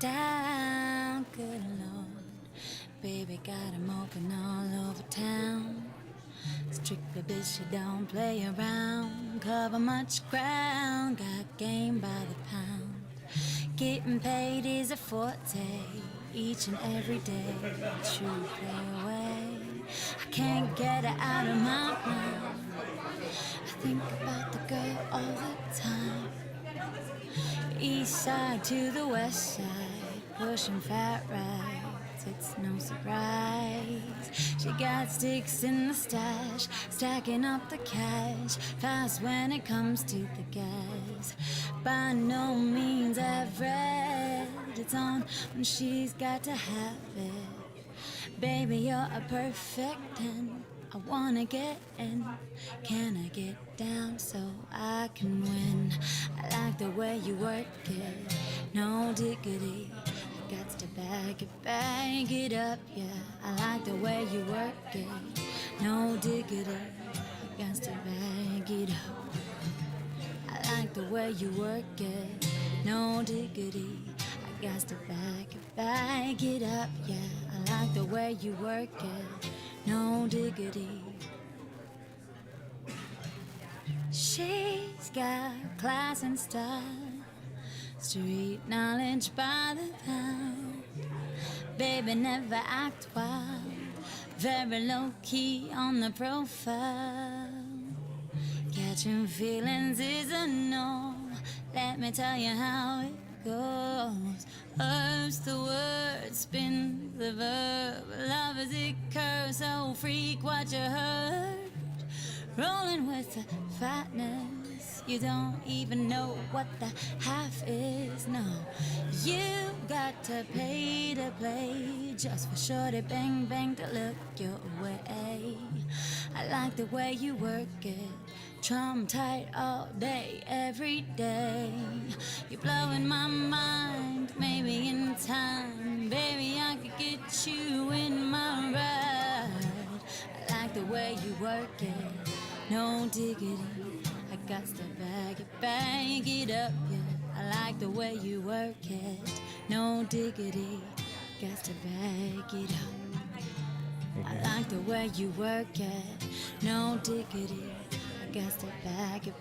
down, good Lord. Baby got 'em open all over town. Strictly bitch, she don't play around. Cover much ground, got game by the pound. Getting paid is a forte, each and every day. True play away, I can't get her out of my mind. I think about the girl all the time. East side to the west side, pushing fat rides, it's no surprise. She got sticks in the stash, stacking up the cash, fast when it comes to the gas. By no means average, it's on when she's got to have it. Baby, you're a perfect 10, I wanna get in. Can I get down so I can win? I like the way you work it, no diggity. I got to bag it up, yeah. I like the way you work it, no diggity. I got to bag it up. I like the way you work it, no diggity. I got to bag it up, yeah. I like the way you work it, no diggity. She's got class and style, street knowledge by the pound. Baby never act wild, very low-key on the profile. Catching feelings is a no, let me tell you how it goes. Herbs the word, spin the verb. Love as it curves, so freak what you heard. rolling with the fatness. You don't even know what the half is. No, you got to pay to play just for shorty bang bang to look your way. I like the way you work it, drum tight all day, every day. You're blowing my mind, maybe in time, baby I could get you in my ride. I like the way you work it, no diggity. I got to bag it up, yeah. I like the way you work it, no diggity. Got to bag it up. I like the way you work it, no diggity. I got to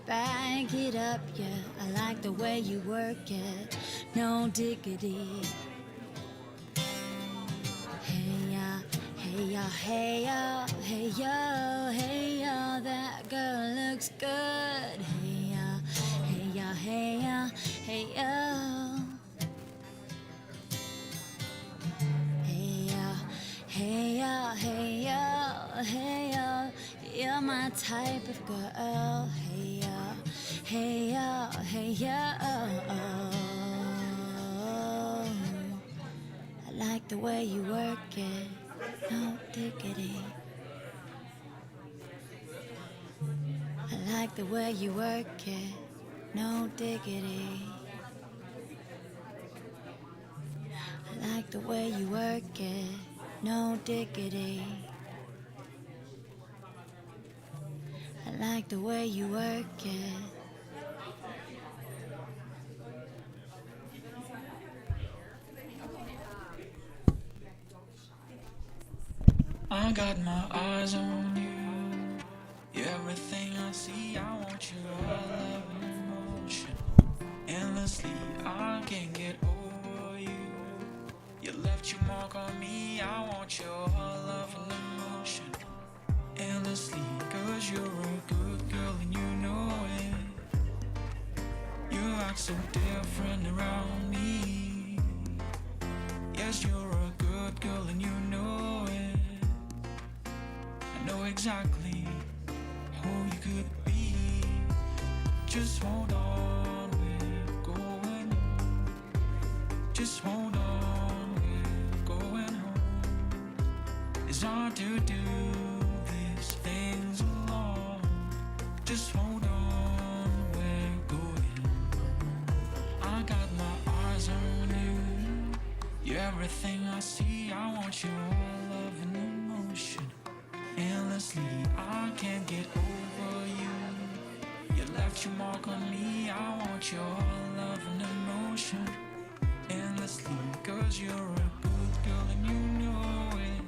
bag it up, yeah. I like the way you work it, no diggity. Hey ya, hey ya, hey ya, hey ya, hey ya, that girl looks good. Hey ya, hey ya, hey ya, hey ya. Hey ya, hey ya, hey ya, hey ya, you're my type of girl. Hey ya, hey ya, hey ya. I like the way you work it, no diggity. I like the way you work it, no diggity. I like the way you work it, no diggity. I like the way you work it. I got my eyes on you. You're everything I see. I want you all love and emotion. Endlessly, I can't get over you. You left your mark on me. I want your love and emotion. Endlessly, cause you're a good girl and you know it. You act so different around me. Yes, you're a good girl and you know it. I know exactly who you could be. Just hold on, we're going home. Just hold on, we're going home. It's hard to do these things alone. Just hold on, we're going. I got my eyes on you. You're everything I see. I want your love and emotion. Endlessly, I can't get over you. You left your mark on me. I want your love and emotion. Endlessly, cause you're a good girl and you know it.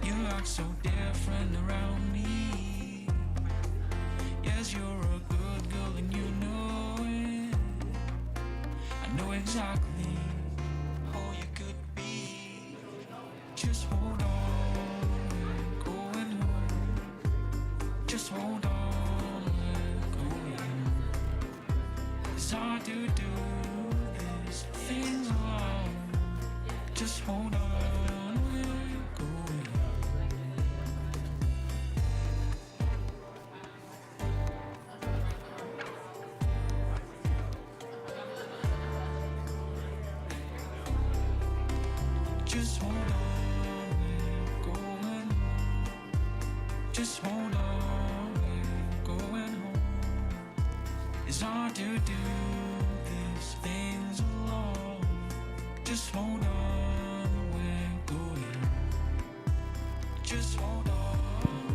You act so different around me. Yes, you're a good girl and you know it. I know exactly who you could be. Just hold on, we're going home. Just hold on, we're going. It's hard to do these things alone. Just hold on, we're going. Just hold on, we're going. Just hold on, we're going home. It's hard to do these things alone. Just hold on, we're going. Just hold on,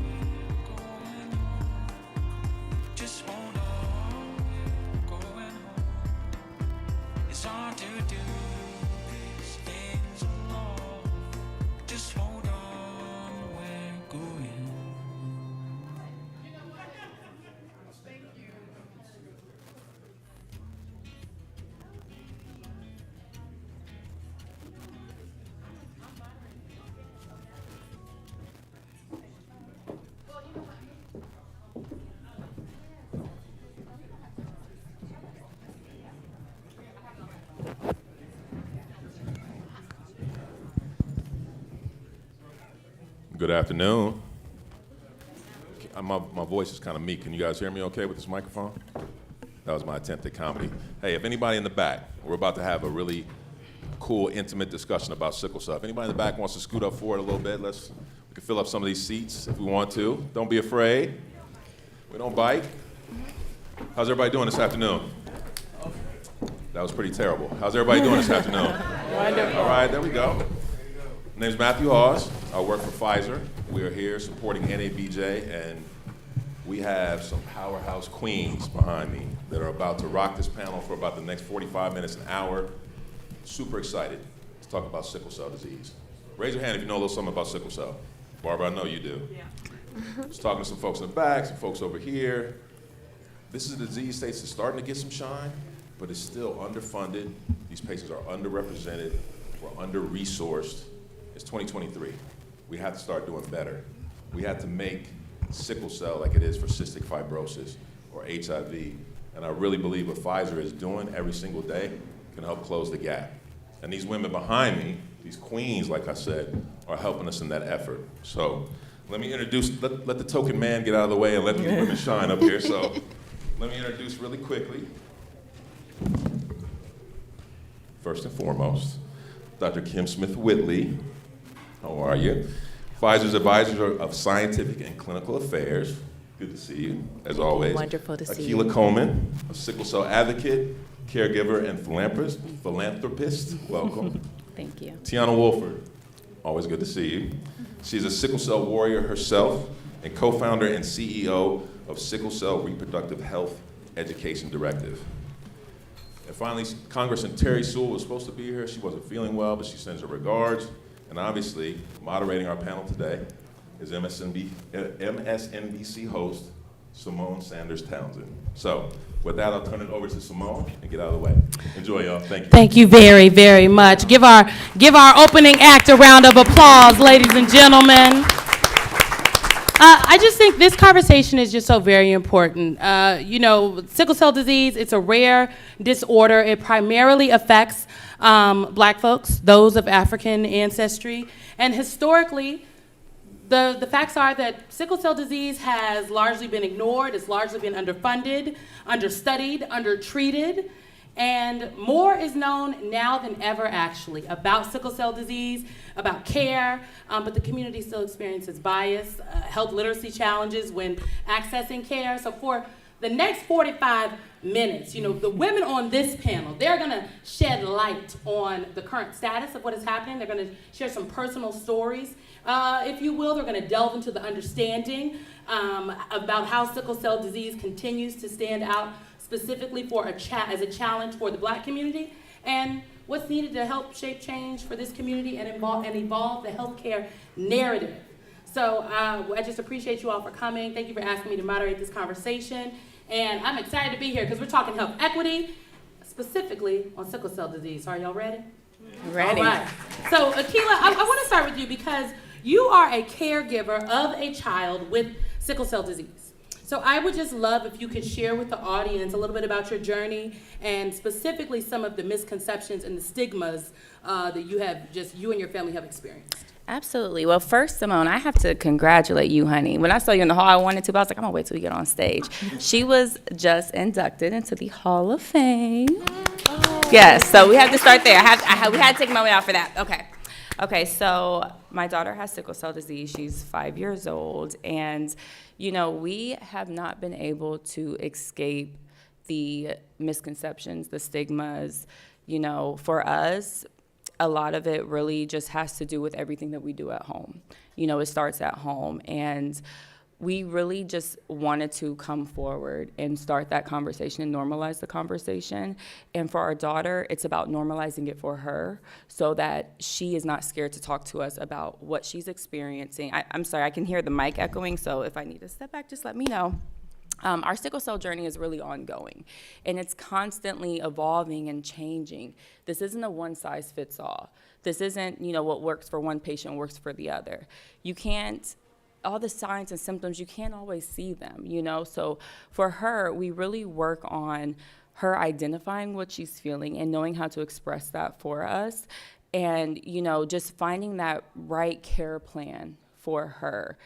we're going home. Just hold on, we're going home. It's hard to do these things alone. Just hold on, we're going. Good afternoon. my voice is kind of meek. Can you guys hear me okay with this microphone? That was my attempt at comedy. Hey, if anybody in the back, we're about to have a really cool, intimate discussion about sickle cell. If anybody in the back wants to scoot up forward a little bit, we can fill up some of these seats if we want to. Don't be afraid. We don't bite. How's everybody doing this afternoon? That was pretty terrible. How's everybody doing this afternoon? Wonderful. All right, there we go. My name's Matthew Hawes. I work for Pfizer. We are here supporting NABJ, and we have some powerhouse queens behind me that are about to rock this panel for about the next 45 minutes, an hour. Super excited to talk about sickle cell disease. Raise your hand if you know a little something about sickle cell. Barbara, I know you do. Yeah. Just talking to some folks in the back, some folks over here. This is a disease state that's starting to get some shine, but it's still underfunded. These patients are underrepresented. We're under-resourced. It's 2023. We have to start doing better. We have to make sickle cell like it is for cystic fibrosis or HIV. And I really believe what Pfizer is doing every single day can help close the gap. And these women behind me, these queens, like I said, are helping us in that effort. So let me introduce, let the token man get out of the way and let these women shine up here. So let me introduce really quickly. First and foremost, Dr. Kim Smith-Whitley. How are you? Pfizer's Advisor of Scientific and Clinical Affairs. Good to see you, as always. Wonderful to see you. Akilah Coleman, a sickle cell advocate, caregiver, and philanthropist. Welcome. Thank you. Tiana Wolford, always good to see you. She's a sickle cell warrior herself and co-founder and CEO of Sickle Cell Reproductive Health Education Directive. And finally, Congressman Terry Sewell was supposed to be here. She wasn't feeling well, but she sends her regards. And obviously, moderating our panel today is MSNBC host Simone Sanders Townsend. So with that, I'll turn it over to Simone and get out of the way. Enjoy, y'all. Thank you. Thank you very, very much. Give our opening act a round of applause, ladies and gentlemen. I just think this conversation is just so very important. Sickle cell disease, it's a rare disorder. It primarily affects Black folks, those of African ancestry. And historically, the facts are that sickle cell disease has largely been ignored. It's largely been underfunded, understudied, undertreated. And more is known now than ever, actually, about sickle cell disease, about care, but the community still experiences bias, health literacy challenges when accessing care. So for the next 45 minutes, the women on this panel, they're gonna shed light on the current status of what is happening. They're gonna share some personal stories, if you will. They're gonna delve into the understanding about how sickle cell disease continues to stand out specifically as a challenge for the Black community, and what's needed to help shape change for this community and evolve the healthcare narrative. So I just appreciate you all for coming. Thank you for asking me to moderate this conversation. And I'm excited to be here because we're talking health equity, specifically on sickle cell disease. Are y'all ready? Ready. All right. So Akilah, I want to start with you because you are a caregiver of a child with sickle cell disease. So I would just love if you could share with the audience a little bit about your journey and specifically some of the misconceptions and the stigmas that you and your family have experienced. Absolutely. Well, first, Simone, I have to congratulate you, honey. When I saw you in the hall, I wanted to, but I was like, I'm going to wait till we get on stage. She was just inducted into the Hall of Fame. Oh. Yes, so we have to start there. We had to take a moment out for that. Okay, so my daughter has sickle cell disease. She's 5 years old, and we have not been able to escape the misconceptions, the stigmas. For us, a lot of it really just has to do with everything that we do at home. It starts at home, and we really just wanted to come forward and start that conversation and normalize the conversation. And for our daughter, it's about normalizing it for her so that she is not scared to talk to us about what she's experiencing. I'm sorry, I can hear the mic echoing, so if I need to step back, just let me know. Our sickle cell journey is really ongoing, and it's constantly evolving and changing. This isn't a one-size-fits-all. This isn't, what works for one patient works for the other. All the signs and symptoms, you can't always see them, So for her, we really work on her identifying what she's feeling and knowing how to express that for us, and, just finding that right care plan for her.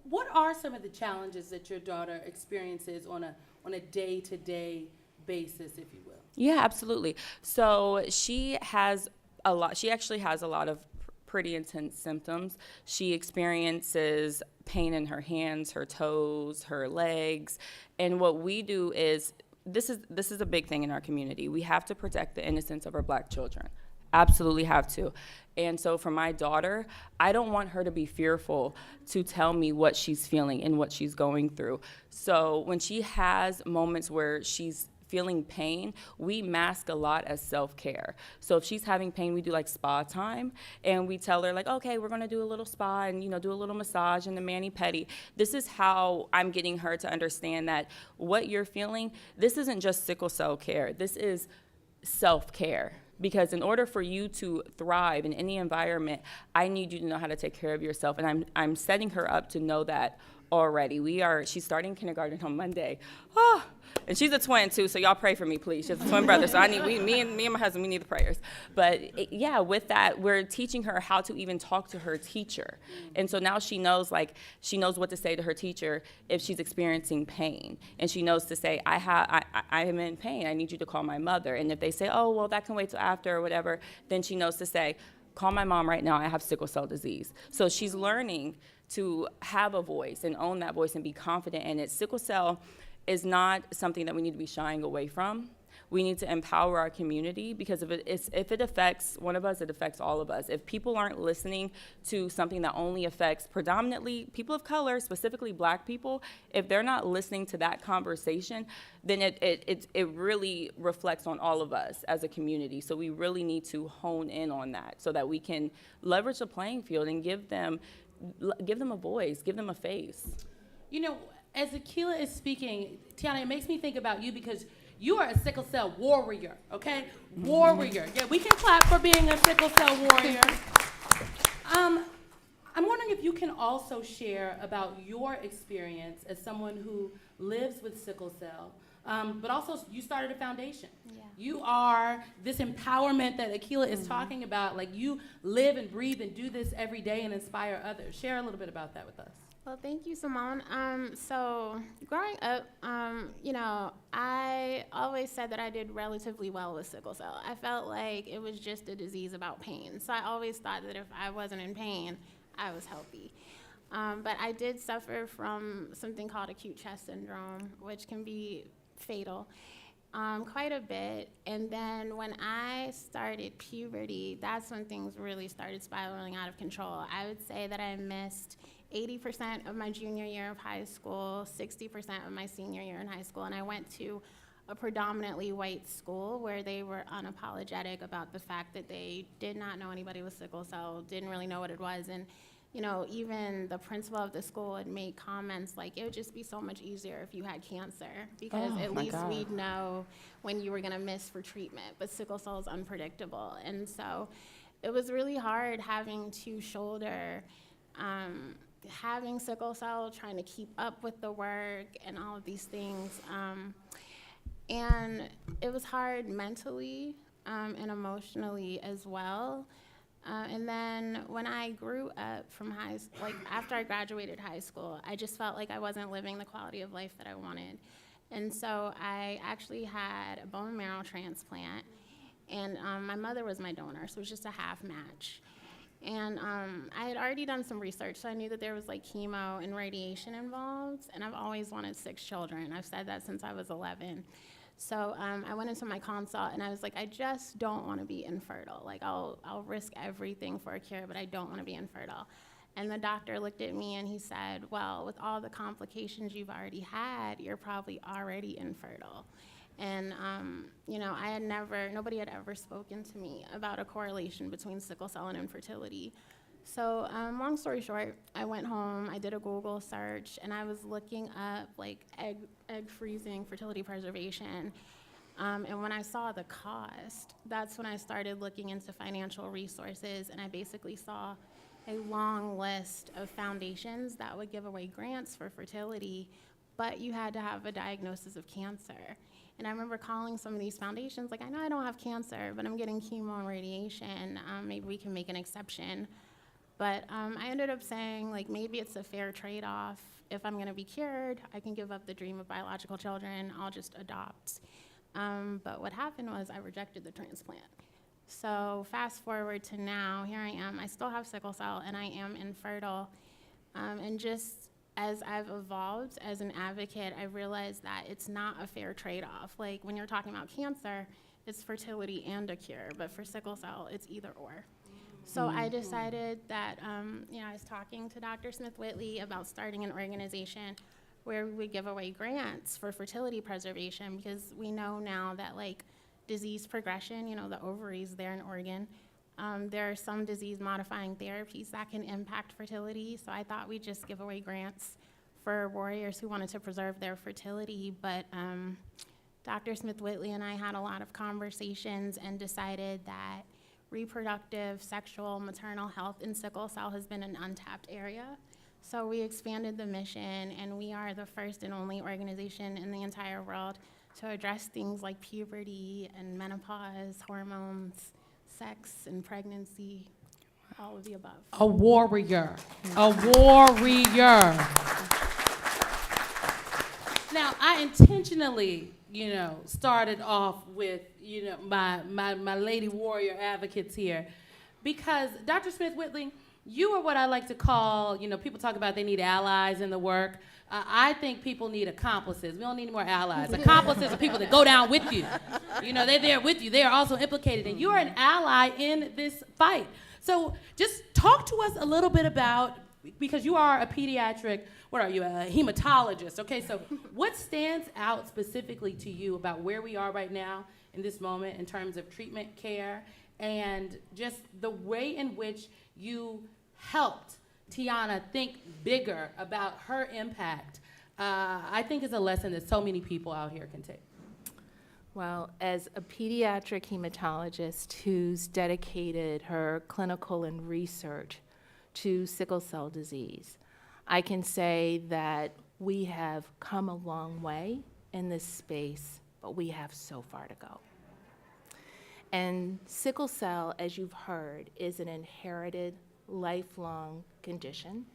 What are some of the challenges that your daughter experiences on a day-to-day basis, if you will? Yeah, absolutely. So she has a lot. She actually has a lot of pretty intense symptoms. She experiences pain in her hands, her toes, her legs, and what we do is this is a big thing in our community. We have to protect the innocence of our Black children. Absolutely have to. And so for my daughter, I don't want her to be fearful to tell me what she's feeling and what she's going through. So when she has moments where she's feeling pain, we mask a lot as self-care. So if she's having pain, we do like spa time, and we tell her like, okay, we're gonna do a little spa and do a little massage and a mani-pedi. This is how I'm getting her to understand that what you're feeling, this isn't just sickle cell care, this is self-care. Because in order for you to thrive in any environment, I need you to know how to take care of yourself. And I'm setting her up to know that already. She's starting kindergarten on Monday. Oh, and she's a twin too, so y'all pray for me, please. She's a twin brother, so me and my husband, we need the prayers. But with that, we're teaching her how to even talk to her teacher. And so now she knows what to say to her teacher if she's experiencing pain. And she knows to say, I am in pain, I need you to call my mother. And if they say, oh, well, that can wait till after or whatever, then she knows to say, call my mom right now, I have sickle cell disease. So she's learning to have a voice and own that voice and be confident in it. Sickle cell is not something that we need to be shying away from. We need to empower our community, because if it affects one of us, it affects all of us. If people aren't listening to something that only affects predominantly people of color, specifically Black people, if they're not listening to that conversation, then it really reflects on all of us as a community. So we really need to hone in on that so that we can leverage the playing field and give them a voice, give them a face. As Akilah is speaking, Tiana, it makes me think about you, because you are a sickle cell warrior, okay? Warrior. Yeah, we can clap for being a sickle cell warrior. I'm wondering if you can also share about your experience as someone who lives with sickle cell, but also you started a foundation. Yeah. You are this empowerment that Akilah is talking about. Like, you live and breathe and do this every day and inspire others. Share a little bit about that with us. Well, thank you, Simone. So growing up, I always said that I did relatively well with sickle cell. I felt like it was just a disease about pain. So I always thought that if I wasn't in pain, I was healthy. But I did suffer from something called acute chest syndrome, which can be fatal, quite a bit. And then when I started puberty, that's when things really started spiraling out of control. I would say that I missed 80% of my junior year of high school, 60% of my senior year in high school, and I went to a predominantly white school where they were unapologetic about the fact that they did not know anybody with sickle cell, didn't really know what it was, and even the principal of the school would make comments like, it would just be so much easier if you had cancer, because at least we'd know when you were gonna miss for treatment, but sickle cell is unpredictable. And so it was really hard having to shoulder having sickle cell, trying to keep up with the work and all of these things. And it was hard mentally and emotionally as well. And then when I grew up from after I graduated high school, I just felt like I wasn't living the quality of life that I wanted. And so I actually had a bone marrow transplant, and my mother was my donor, so it was just a half match. And I had already done some research, so I knew that there was chemo and radiation involved, and I've always wanted 6 children. I've said that since I was 11. So I went into my consult, and I was like, I just don't want to be infertile. I'll risk everything for a cure, but I don't want to be infertile. And the doctor looked at me and he said, well, with all the complications you've already had, you're probably already infertile. And, nobody had ever spoken to me about a correlation between sickle cell and infertility. So long story short, I went home, I did a Google search, and I was looking up egg freezing, fertility preservation. And when I saw the cost, that's when I started looking into financial resources, and I basically saw a long list of foundations that would give away grants for fertility, but you had to have a diagnosis of cancer. And I remember calling some of these foundations, I know I don't have cancer, but I'm getting chemo and radiation. Maybe we can make an exception. But I ended up saying, like, maybe it's a fair trade-off. If I'm gonna be cured, I can give up the dream of biological children, I'll just adopt. But what happened was I rejected the transplant. So fast forward to now, here I am, I still have sickle cell and I am infertile. And just as I've evolved as an advocate, I realized that it's not a fair trade-off. Like when you're talking about cancer, it's fertility and a cure, but for sickle cell, it's either or. So I decided that, I was talking to Dr. Smith-Whitley about starting an organization where we would give away grants for fertility preservation, because we know now that like disease progression, the ovaries there in Oregon, there are some disease modifying therapies that can impact fertility. So I thought we'd just give away grants for warriors who wanted to preserve their fertility. But Dr. Smith-Whitley and I had a lot of conversations and decided that reproductive, sexual, maternal health in sickle cell has been an untapped area. So we expanded the mission, and we are the first and only organization in the entire world to address things like puberty and menopause, hormones, sex and pregnancy, all of the above. A warrior. A warrior. Now, I intentionally, started off with, my lady warrior advocates here, because Dr. Smith-Whitley, you are what I like to call, people talk about they need allies in the work. I think people need accomplices. We don't need any more allies. Accomplices are people that go down with you. They're there with you. They are also implicated, and you are an ally in this fight. So just talk to us a little bit about, because you are a pediatric, what are you, a hematologist? Okay, so what stands out specifically to you about where we are right now in this moment in terms of treatment care and just the way in which you helped Tiana think bigger about her impact, I think is a lesson that so many people out here can take. Well, as a pediatric hematologist who's dedicated her clinical and research to sickle cell disease, I can say that we have come a long way in this space, but we have so far to go. And sickle cell, as you've heard, is an inherited lifelong condition.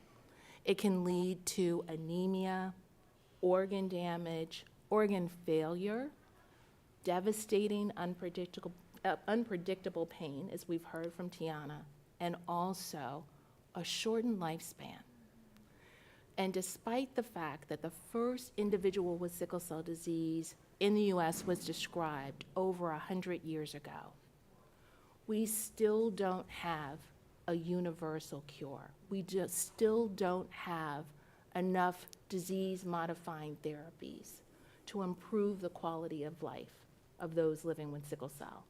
It can lead to anemia, organ damage, organ failure, devastating, unpredictable pain, as we've heard from Tiana, and also a shortened lifespan. And despite the fact that the first individual with sickle cell disease in the US was described over 100 years ago, we still don't have a universal cure. We just still don't have enough disease-modifying therapies to improve the quality of life of those living with sickle cell.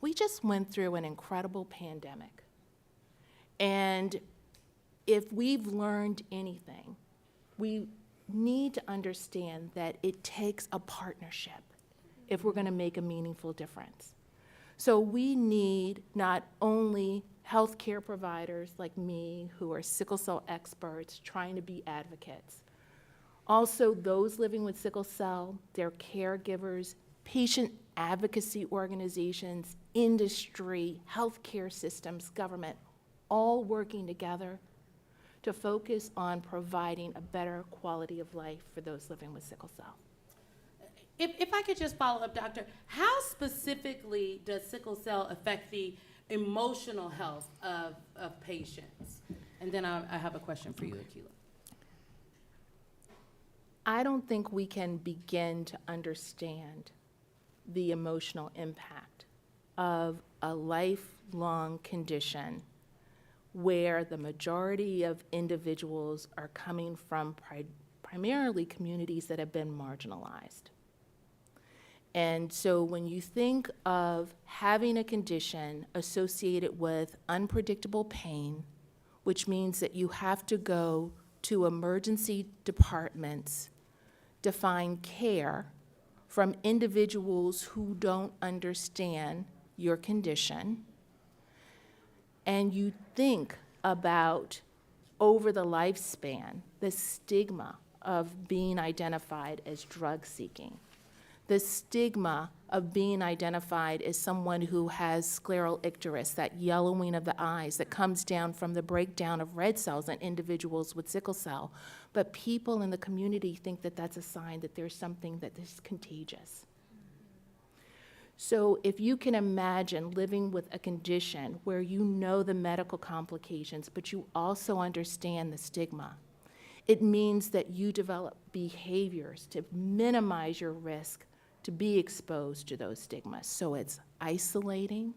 We just went through an incredible pandemic. And if we've learned anything, we need to understand that it takes a partnership if we're going to make a meaningful difference. So we need not only healthcare providers like me who are sickle cell experts trying to be advocates, also those living with sickle cell, their caregivers, patient advocacy organizations, industry, healthcare systems, government, all working together to focus on providing a better quality of life for those living with sickle cell. If I could just follow up, Doctor, how specifically does sickle cell affect the emotional health of patients? And then I have a question for you, Akila. I don't think we can begin to understand the emotional impact of a lifelong condition where the majority of individuals are coming from primarily communities that have been marginalized. And so when you think of having a condition associated with unpredictable pain, which means that you have to go to emergency departments to find care from individuals who don't understand your condition, and you think about over the lifespan, the stigma of being identified as drug seeking, the stigma of being identified as someone who has scleral icterus, that yellowing of the eyes that comes down from the breakdown of red cells in individuals with sickle cell. But people in the community think that that's a sign that there's something that is contagious. So if you can imagine living with a condition where you know the medical complications, but you also understand the stigma, it means that you develop behaviors to minimize your risk to be exposed to those stigmas. So it's isolating,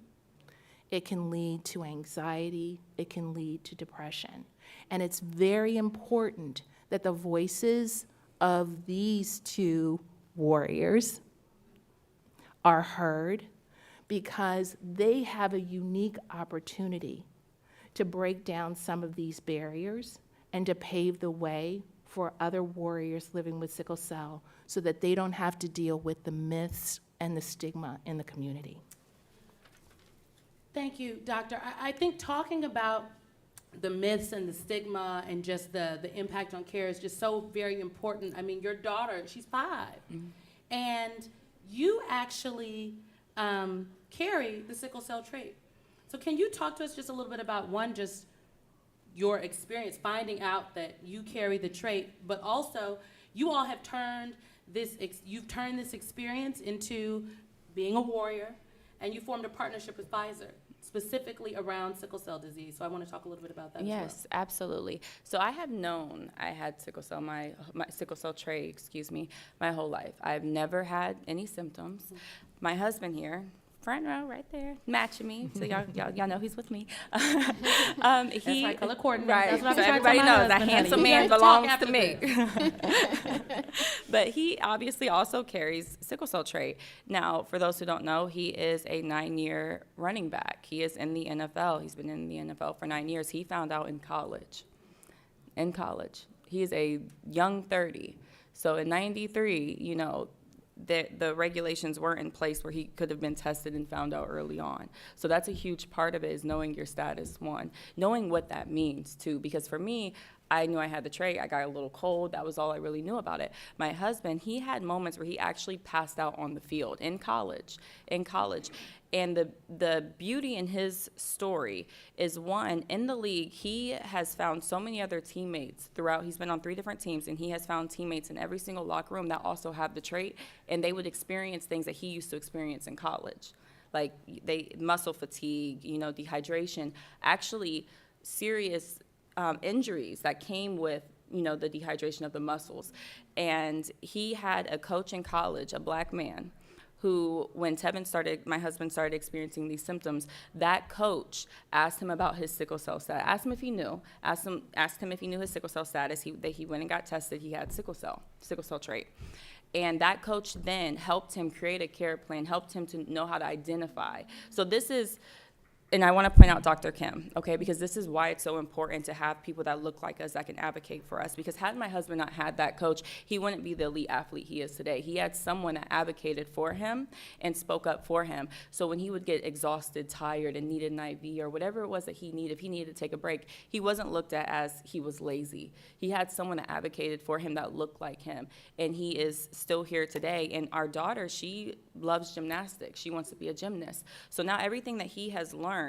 it can lead to anxiety, it can lead to depression. And it's very important that the voices of these two warriors are heard, because they have a unique opportunity to break down some of these barriers and to pave the way for other warriors living with sickle cell so that they don't have to deal with the myths and the stigma in the community. Thank you, Doctor. I think talking about the myths and the stigma and just the impact on care is just so very important. I mean, your daughter, she's 5, and you actually carry the sickle cell trait. So can you talk to us just a little bit about, one, just your experience finding out that you carry the trait, but also you all have turned this experience into being a warrior, and you formed a partnership with Pfizer specifically around sickle cell disease. So I want to talk a little bit about that. Yes, as absolutely. So I have known I had sickle cell, my sickle cell trait, my whole life. I've never had any symptoms. Mm-hmm. My husband here, front row right there, matching me, so y'all know he's with me. That's my color coordinator. Right, That's what so I'm everybody knows that handsome man belongs to me. But he obviously also carries sickle cell trait. Now, for those who don't know, he is a 9-year running back. He is in the NFL. He's been in the NFL for 9 years. He found out in college. He is a young 30. So in 93, you know, the regulations weren't in place where he could have been tested and found out early on. So that's a huge part of it, is knowing your status, one. Knowing what that means, too, because for me, I knew I had the trait. I got a little cold. That was all I really knew about it. My husband, he had moments where he actually passed out on the field in college. And the beauty in his story is, one, in the league, he has found so many other teammates throughout. He's been on 3 different teams, and he has found teammates in every single locker room that also have the trait, and they would experience things that he used to experience in college, like muscle fatigue, dehydration, actually serious injuries that came with the dehydration of the muscles. And he had a coach in college, a black man, who, when my husband started experiencing these symptoms, that coach asked him about his sickle cell status, asked him if he knew his sickle cell status. He went and got tested. He had sickle cell trait. And that coach then helped him create a care plan, helped him to know how to identify. So this is, and I want to point out Dr. Kim, okay, because this is why it's so important to have people that look like us that can advocate for us. Because had my husband not had that coach, he wouldn't be the elite athlete he is today. He had someone that advocated for him and spoke up for him. So when he would get exhausted, tired, and needed an IV or whatever it was that he needed, if he needed to take a break, he wasn't looked at as he was lazy. He had someone that advocated for him that looked like him. And he is still here today. And our daughter, she loves gymnastics. She wants to be a gymnast. So now everything that he has learned,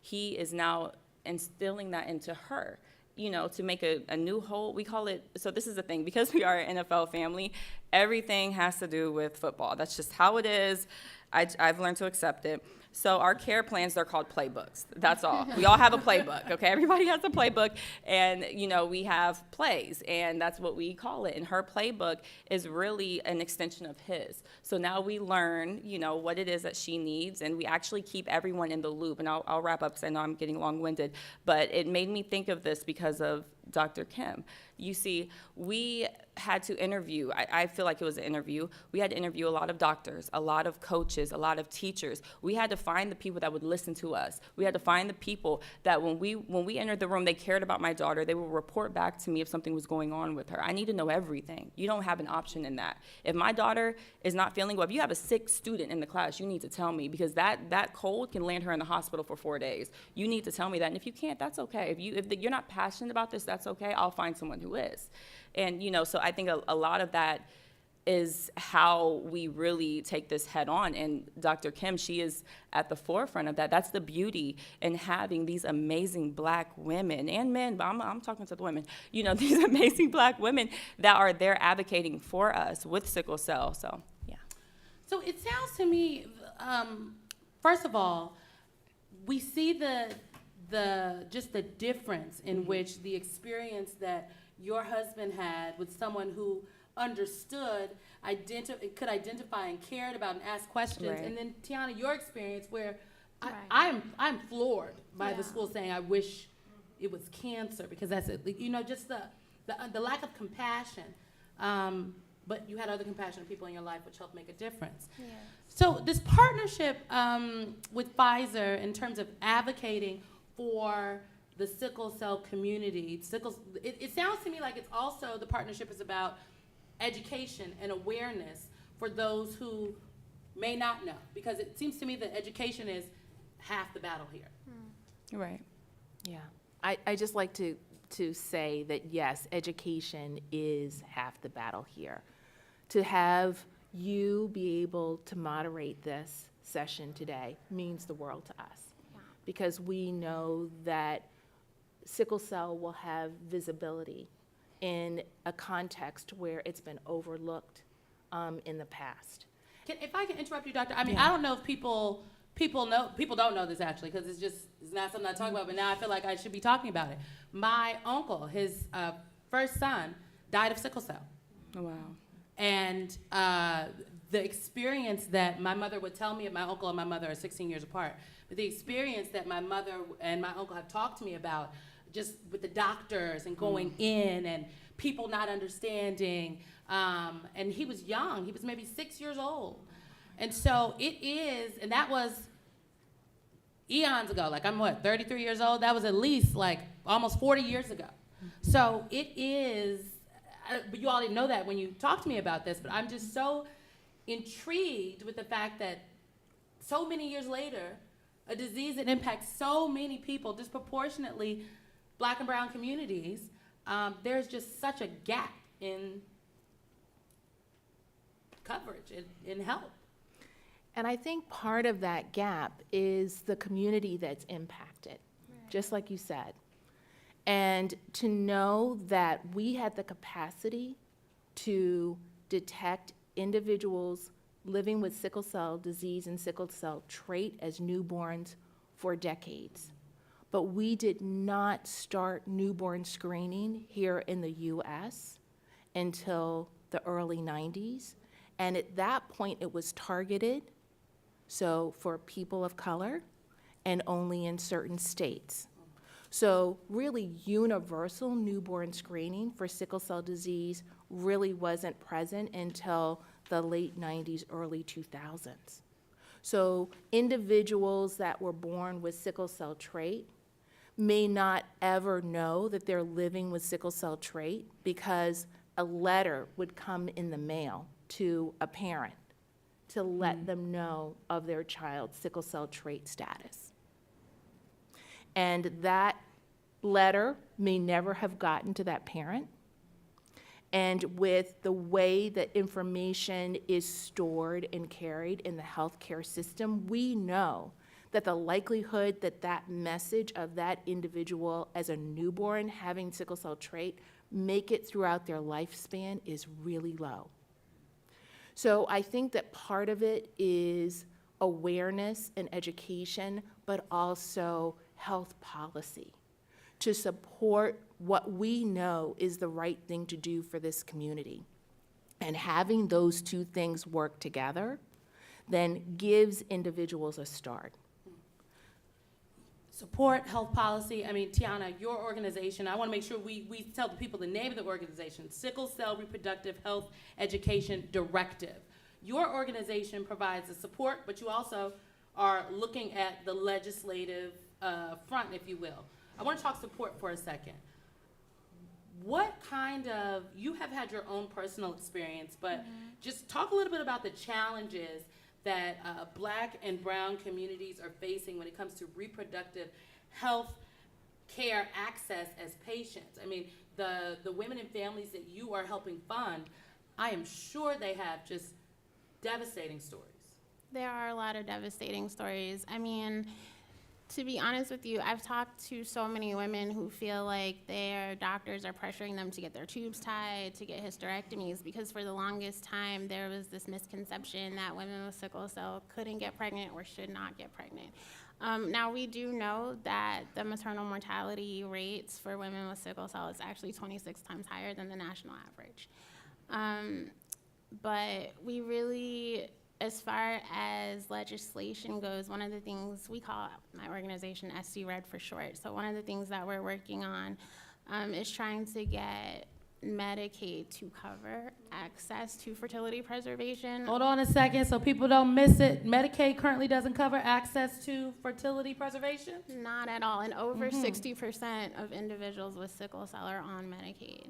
he is now instilling that into her, to make a new whole, we call it, so this is the thing, because we are an NFL family, everything has to do with football. That's just how it is. I've learned to accept it. So our care plans, they're called playbooks. That's all. We all have a playbook, okay? Everybody has a playbook, and, we have plays, and that's what we call it. And her playbook is really an extension of his. So now we learn, what it is that she needs, and we actually keep everyone in the loop. And I'll wrap up because I know I'm getting long-winded, but it made me think of this because of Dr. Kim. You see, we had to interview, I feel like it was an interview. We had to interview a lot of doctors, a lot of coaches, a lot of teachers. We had to find the people that would listen to us. We had to find the people that when we entered the room, they cared about my daughter. They would report back to me if something was going on with her. I need to know everything. You don't have an option in that. If my daughter is not feeling well, if you have a sick student in the class, you need to tell me, because that cold can land her in the hospital for 4 days. You need to tell me that. And if you can't, that's okay. If you're not passionate about this, that's okay. I'll find someone who is. And, so I think a lot of that is how we really take this head on. And Dr. Kim, she is at the forefront of that. That's the beauty in having these amazing Black women and men, but I'm talking to the women, you know, these amazing Black women that are there advocating for us with sickle cell. So, yeah. So it sounds to me, first of all, we see just the difference in which the experience that your husband had with someone who understood, could identify and cared about and ask questions. Right. And then Tiana, your experience where Right. I'm floored by the Yeah. school saying, I wish it was cancer, because that's it. You know, just the lack of compassion. But you had other compassionate people in your life which helped make a difference. Yeah. So this partnership with Pfizer in terms of advocating for the sickle cell community, it sounds to me like it's also, the partnership is about education and awareness for those who may not know, because it seems to me that education is half the battle here. Right. Yeah, I just like to say that, yes, education is half the battle here. To have you be able to moderate this session today means the world to us, because we know that sickle cell will have visibility in a context where it's been overlooked in the past. If I can interrupt you, Doctor, I mean, Yeah. I don't know if people don't know this actually, because it's not something I talk about, but now I feel like I should be talking about it. My uncle, his first son, died of sickle cell. Wow. And the experience that my mother would tell me, my uncle and my mother are 16 years apart, but the experience that my mother and my uncle have talked to me about, just with the doctors and going in and people not understanding, and he was young, he was maybe 6 years old. And so it is, and that was eons ago, like I'm 33 years old? That was at least like almost 40 years ago. So it is, but you all didn't know that when you talked to me about this, but I'm just so intrigued with the fact that so many years later, a disease that impacts so many people, disproportionately Black and brown communities, there's just such a gap in coverage, in help. And I think part of that gap is the community that's impacted, just like you said. And to know that we had the capacity to detect individuals living with sickle cell disease and sickle cell trait as newborns for decades. But we did not start newborn screening here in the US until the early 90s. And at that point, it was targeted, so for people of color, and only in certain states. So really universal newborn screening for sickle cell disease really wasn't present until the late 90s, early 2000s. So individuals that were born with sickle cell trait may not ever know that they're living with sickle cell trait, because a letter would come in the mail to a parent to let them know of their child's sickle cell trait status. And that letter may never have gotten to that parent. And with the way that information is stored and carried in the healthcare system, we know that the likelihood that that message of that individual as a newborn having sickle cell trait make it throughout their lifespan is really low. So I think that part of it is awareness and education, but also health policy to support what we know is the right thing to do for this community. And having those two things work together then gives individuals a start. Support, health policy. I mean, Tiana, your organization, I want to make sure we tell the people the name of the organization, Sickle Cell Reproductive Health Education Directive. Your organization provides the support, but you also are looking at the legislative front, if you will. I want to talk support for a second. What kind of, you have had your own personal experience, but just talk a little bit about the challenges that Black and brown communities are facing when it comes to reproductive health care access as patients. I mean, the women and families that you are helping fund, I am sure they have just devastating stories. There are a lot of devastating stories. I mean, to be honest with you, I've talked to so many women who feel like their doctors are pressuring them to get their tubes tied, to get hysterectomies, because for the longest time there was this misconception that women with sickle cell couldn't get pregnant or should not get pregnant. Now, we do know that the maternal mortality rates for women with sickle cell is actually 26 times higher than the national average. But we really, as far as legislation goes, one of the things we call my organization SC Red for short. So one of the things that we're working on is trying to get Medicaid to cover access to fertility preservation. Hold on a second so people don't miss it. Medicaid currently doesn't cover access to fertility preservation? Not at all. And over 60% of individuals with sickle cell are on Medicaid.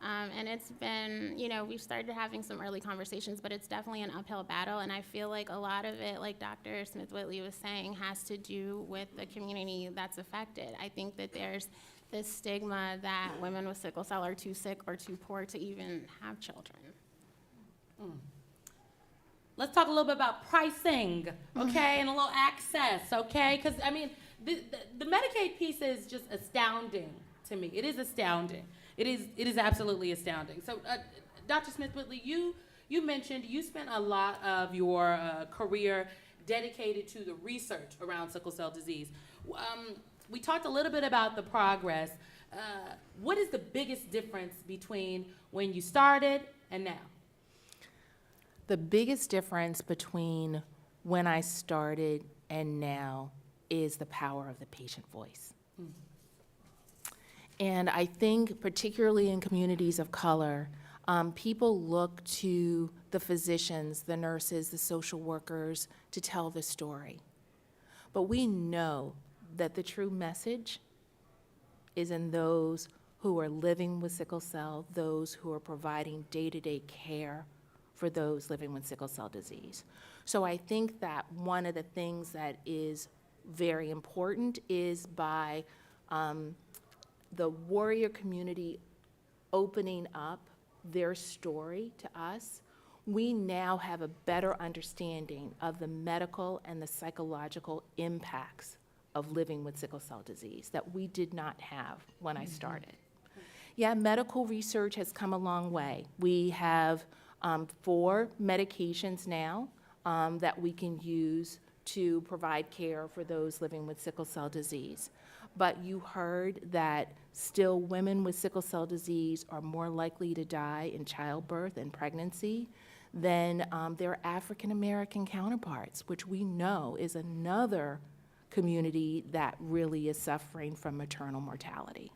And it's been, you know, we've started having some early conversations, but it's definitely an uphill battle. And I feel like a lot of it, like Dr. Smith-Whitley was saying, has to do with the community that's affected. I think that there's this stigma that women with sickle cell are too sick or too poor to even have children. Let's talk a little bit about pricing, okay, and a little access, okay? Because, I mean, the Medicaid piece is just astounding to me. It is astounding. It is absolutely astounding. So, Dr. Smith-Whitley, you mentioned you spent a lot of your career dedicated to the research around sickle cell disease. We talked a little bit about the progress. What is the biggest difference between when you started and now? The biggest difference between when I started and now is the power of the patient voice. And I think particularly in communities of color, people look to the physicians, the nurses, the social workers to tell the story. But we know that the true message is in those who are living with sickle cell, those who are providing day-to-day care for those living with sickle cell disease. So I think that one of the things that is very important is by the warrior community opening up their story to us, we now have a better understanding of the medical and the psychological impacts of living with sickle cell disease that we did not have when I started. Yeah, medical research has come a long way. We have 4 medications now that we can use to provide care for those living with sickle cell disease. But you heard that still women with sickle cell disease are more likely to die in childbirth and pregnancy than their African American counterparts, which we know is another community that really is suffering from maternal mortality.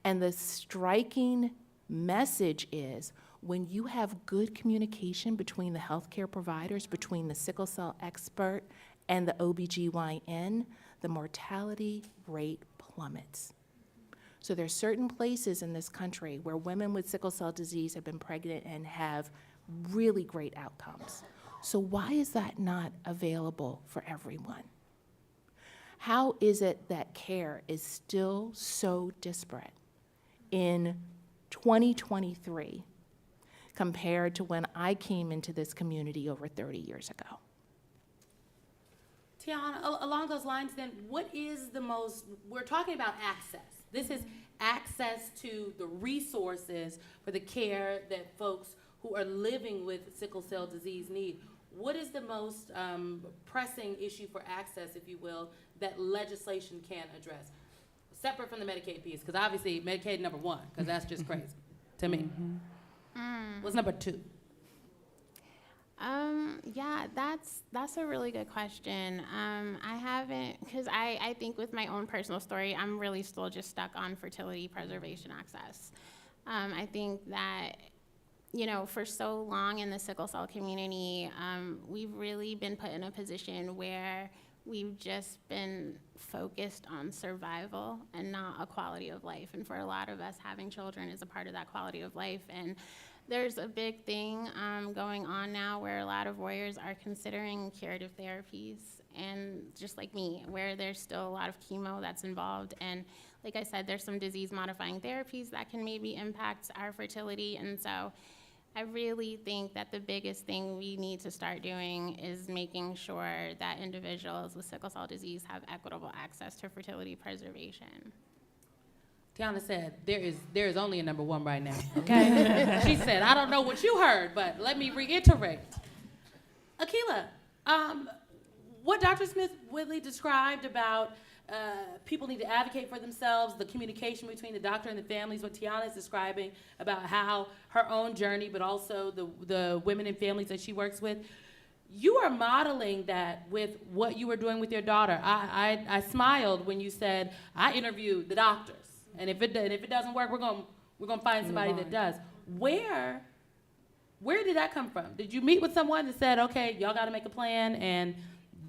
And the striking message is when you have good communication between the healthcare providers, between the sickle cell expert and the OBGYN, the mortality rate plummets. So there's certain places in this country where women with sickle cell disease have been pregnant and have really great outcomes. So why is that not available for everyone? How is it that care is still so disparate in 2023 compared to when I came into this community over 30 years ago? Tiana, along those lines then, what is the most, we're talking about access. This is access to the resources for the care that folks who are living with sickle cell disease need. What is the most pressing issue for access, if you will, that legislation can address? Separate from the Medicaid piece, because obviously Medicaid number 1, because that's just crazy to me. What's number 2? Yeah, that's a really good question. I haven't, because I think with my own personal story, I'm really still just stuck on fertility preservation access. I think that, you know, for so long in the sickle cell community, we've really been put in a position where we've just been focused on survival and not a quality of life. And for a lot of us, having children is a part of that quality of life. And there's a big thing going on now where a lot of warriors are considering curative therapies, and just like me, where there's still a lot of chemo that's involved. And like I said, there's some disease-modifying therapies that can maybe impact our fertility. And so I really think that the biggest thing we need to start doing is making sure that individuals with sickle cell disease have equitable access to fertility preservation. Tiana said, there is only a number one right now, okay? She said, I don't know what you heard, but let me reiterate. Akila, what Dr. Smith-Whitley described about people need to advocate for themselves, the communication between the doctor and the families, what Tiana is describing about how her own journey, but also the women and families that she works with, you are modeling that with what you were doing with your daughter. I smiled when you said, I interviewed the doctors. And if it doesn't work, we're gonna find somebody that does. Where did that come from? Did you meet with someone that said, okay, y'all got to make a plan, and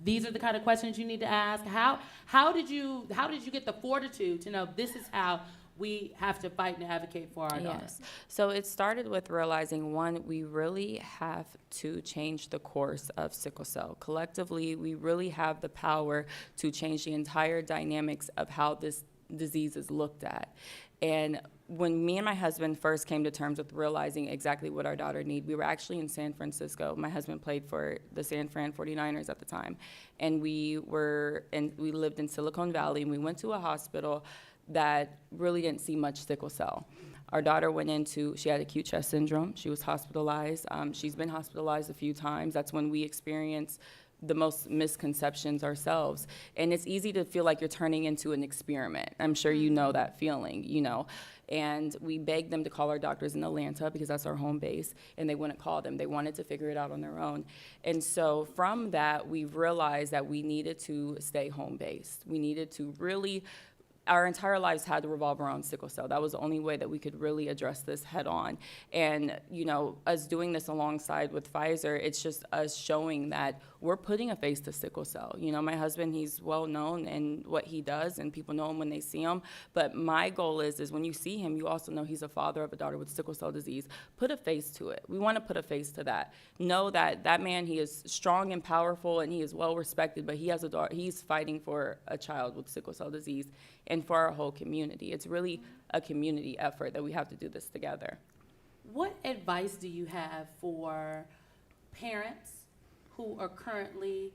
these are the kind of questions you need to ask? How did you get the fortitude to know this is how we have to fight and advocate for our daughters? Yes. So it started with realizing, one, we really have to change the course of sickle cell. Collectively, we really have the power to change the entire dynamics of how this disease is looked at. And when me and my husband first came to terms with realizing exactly what our daughter needed, we were actually in San Francisco. My husband played for the San Fran 49ers at the time. And we lived in Silicon Valley, and we went to a hospital that really didn't see much sickle cell. Our daughter she had acute chest syndrome. She was hospitalized. She's been hospitalized a few times. That's when we experienced the most misconceptions ourselves. And it's easy to feel like you're turning into an experiment. I'm sure you know that feeling, And we begged them to call our doctors in Atlanta because that's our home base, and they wouldn't call them. They wanted to figure it out on their own. And so from that, we realized that we needed to stay home-based. We needed to really, our entire lives had to revolve around sickle cell. That was the only way that we could really address this head on. And, us doing this alongside with Pfizer, it's just us showing that we're putting a face to sickle cell. My husband, he's well known in what he does, and people know him when they see him. But my goal is when you see him, you also know he's a father of a daughter with sickle cell disease. Put a face to it. We want to put a face to that. Know that that man, he is strong and powerful, and he is well respected, but he has a daughter. He's fighting for a child with sickle cell disease and for our whole community. It's really a community effort that we have to do this together. What advice do you have for parents who are currently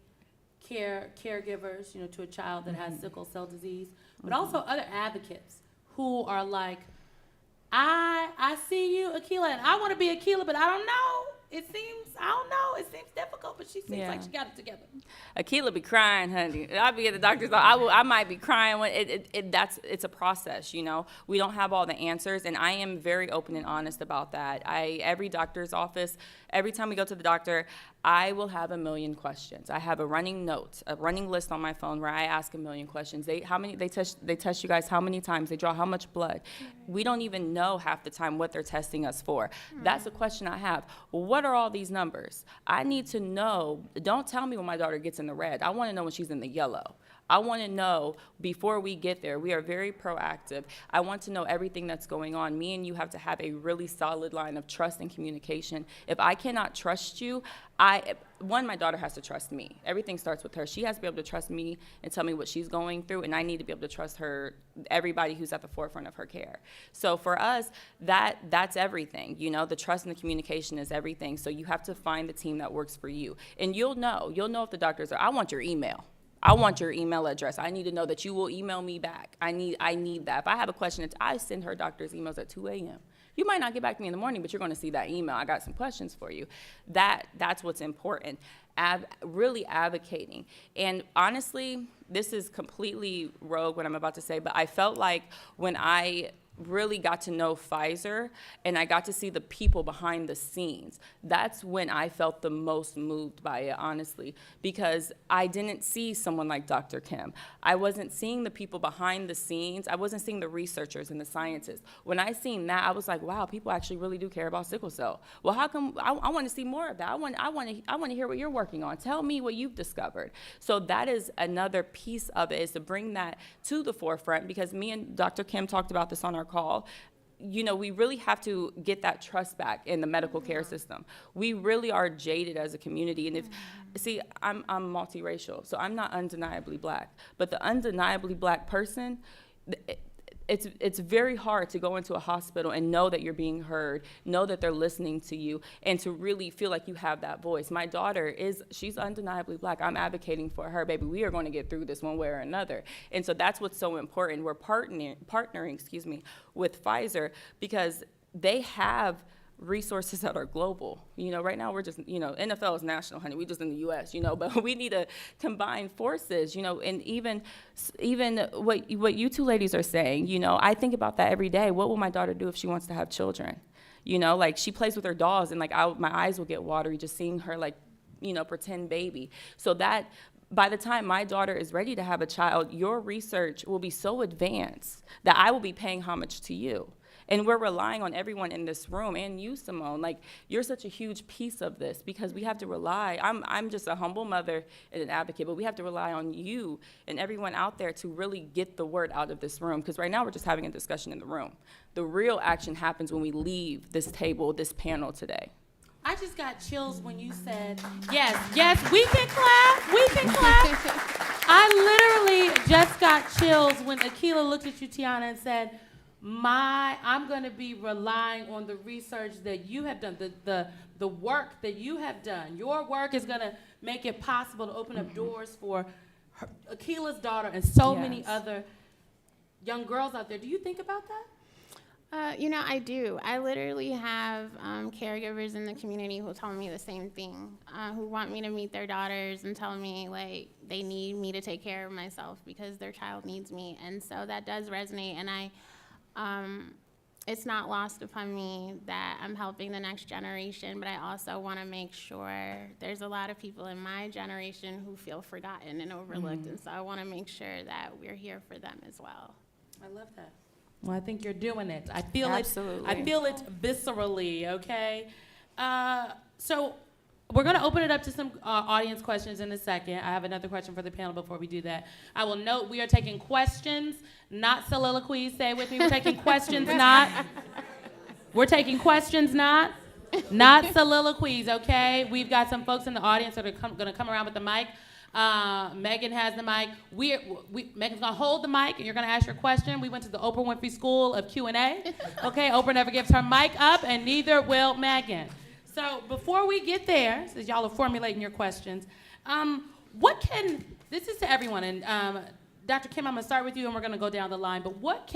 caregivers, to a child that has sickle cell disease, but also other advocates who are like, I see you, Akila, and I want to be Akila, but I don't know. It seems difficult, but she seems like she got it together. Akila be crying, honey. I'll be at the doctor's office. I might be crying when it's a process, We don't have all the answers, and I am very open and honest about that. Every doctor's office, every time we go to the doctor, I will have a million questions. I have a running list on my phone where I ask a million questions. They test you guys how many times, they draw how much blood. We don't even know half the time what they're testing us for. That's a question I have. What are all these numbers? I need to know. Don't tell me when my daughter gets in the red. I want to know when she's in the yellow. I want to know before we get there. We are very proactive. I want to know everything that's going on. Me and you have to have a really solid line of trust and communication. If I cannot trust you, my daughter has to trust me. Everything starts with her. She has to be able to trust me and tell me what she's going through, and I need to be able to trust her, everybody who's at the forefront of her care. So for us, that's everything. The trust and the communication is everything. So you have to find the team that works for you. And you'll know if the doctors I want your email. I want your email address. I need to know that you will email me back. I need that. If I have a question, I send her doctor's emails at 2 a.m. You might not get back to me in the morning, but you're going to see that email. I got some questions for you. That's what's important. Really advocating. And honestly, this is completely rogue what I'm about to say, but I felt like when I really got to know Pfizer and I got to see the people behind the scenes, that's when I felt the most moved by it, honestly, because I didn't see someone like Dr. Kim. I wasn't seeing the people behind the scenes. I wasn't seeing the researchers and the scientists. When I seen that, I was like, wow, people actually really do care about sickle cell. Well, how come I want to see more of that? I want to hear what you're working on. Tell me what you've discovered. So that is another piece of it, is to bring that to the forefront, because me and Dr. Kim talked about this on our call. We really have to get that trust back in the medical care system. We really are jaded as a community. And I'm multiracial, so I'm not undeniably black. But the undeniably black person, it's very hard to go into a hospital and know that you're being heard, know that they're listening to you, and to really feel like you have that voice. My daughter she's undeniably Black. I'm advocating for her, baby. We are going to get through this one way or another. And so that's what's so important. We're partnering, with Pfizer, because they have resources that are global. Right now we're just, NFL is national, honey. We just in the U.S., but we need to combine forces, and even what you two ladies are saying, I think about that every day. What will my daughter do if she wants to have children? Like she plays with her dolls, and like my eyes will get watery just seeing her like, pretend baby. So that by the time my daughter is ready to have a child, your research will be so advanced that I will be paying homage to you. And we're relying on everyone in this room, and you, Simone. Like, you're such a huge piece of this, because we have to rely. I'm just a humble mother and an advocate, but we have to rely on you and everyone out there to really get the word out of this room, because right now we're just having a discussion in the room. The real action happens when we leave this table, this panel today. I just got chills when you said, yes, we can clap. I literally just got chills when Akilah looked at you, Tiana, and said, I'm going to be relying on the research that you have done, the work that you have done. Your work is going to make it possible to open up doors for Akilah's daughter and so many other young girls out there. Do you think about that? I do. I literally have caregivers in the community who tell me the same thing, who want me to meet their daughters and tell me, like, they need me to take care of myself because their child needs me. And so that does resonate, and it's not lost upon me that I'm helping the next generation, but I also want to make sure there's a lot of people in my generation who feel forgotten and overlooked, and so I want to make sure that we're here for them as well. I love that. Well, I think you're doing it. I feel Absolutely. it. I feel it viscerally. Okay. So we're going to open it up to some audience questions in a second. I have another question for the panel before we do that. I will note we are taking questions, not soliloquies. Say it with me. We're taking questions, not. We're taking questions, not soliloquies. Okay. We've got some folks in the audience that are going to come around with the mic. Megan has the mic. Megan's gonna hold the mic, and you're gonna ask your question. We went to the Oprah Winfrey School of Q&A. Okay, Oprah never gives her mic up, and neither will Megan. So before we get there, since y'all are formulating your questions, this is to everyone, and Dr. Kim, I'm gonna start with you, and we're gonna go down the line. But what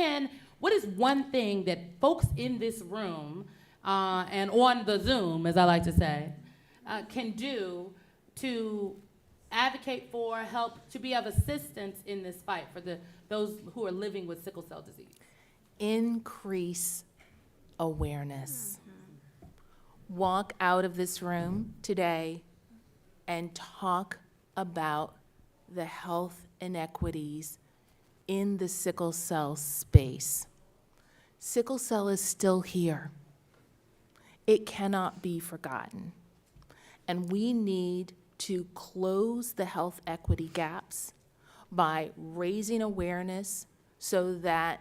is one thing that folks in this room and on the Zoom, as I like to say, can do to advocate for, help, to be of assistance in this fight for those who are living with sickle cell disease? Increase awareness. Walk out of this room today and talk about the health inequities in the sickle cell space. Sickle cell is still here. It cannot be forgotten. And we need to close the health equity gaps by raising awareness so that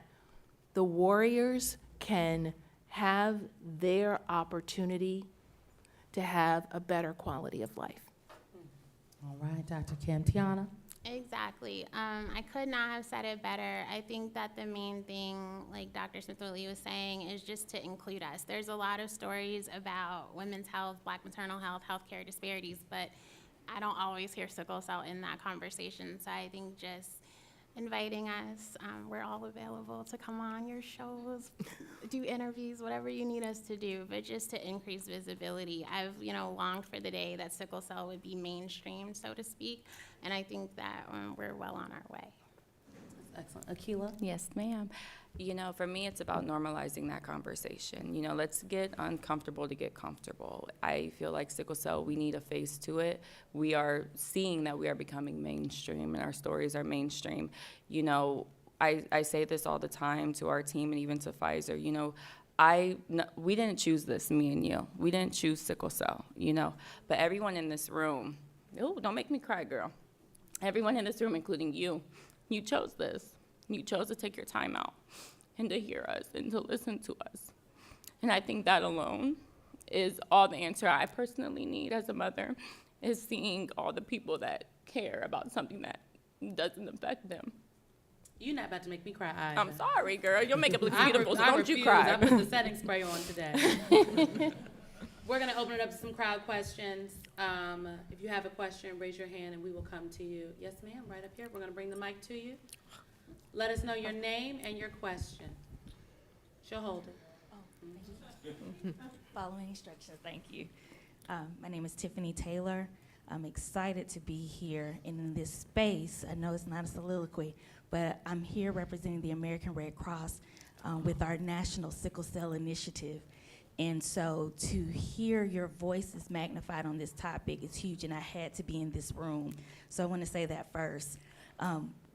the warriors can have their opportunity to have a better quality of life. All right, Dr. Kim. Tiana? Exactly. I could not have said it better. I think that the main thing, like Dr. Smith-Lee was saying, is just to include us. There's a lot of stories about women's health, Black maternal health, healthcare disparities, but I don't always hear sickle cell in that conversation. So I think just inviting us, we're all available to come on your shows, do interviews, whatever you need us to do, but just to increase visibility. I've, longed for the day that sickle cell would be mainstream, so to speak, and I think that we're well on our way. Excellent. Akilah? Yes, ma'am. For me, it's about normalizing that conversation. Let's get uncomfortable to get comfortable. I feel like sickle cell, we need a face to it. We are seeing that we are becoming mainstream, and our stories are mainstream. I say this all the time to our team and even to Pfizer. We didn't choose this, me and you. We didn't choose sickle cell, But everyone in this room, don't make me cry, girl. Everyone in this room, including you, you chose this. You chose to take your time out and to hear us and to listen to us. And I think that alone is all the answer I personally need as a mother, is seeing all the people that care about something that doesn't affect them. You're not about to make me cry either. I'm sorry, girl. Your makeup looks beautiful, so I don't you refuse. cry. I put the setting spray on today. We're going to open it up to some crowd questions. If you have a question, raise your hand and we will come to you. Yes, ma'am, right up here. We're going to bring the mic to you. Let us know your name and your question. She'll hold it. Following instructions, thank you. My name is Tiffany Taylor. I'm excited to be here in this space. I know it's not a soliloquy, but I'm here representing the American Red Cross with our National Sickle Cell Initiative. And so to hear your voices magnified on this topic is huge, and I had to be in this room. So I want to say that first.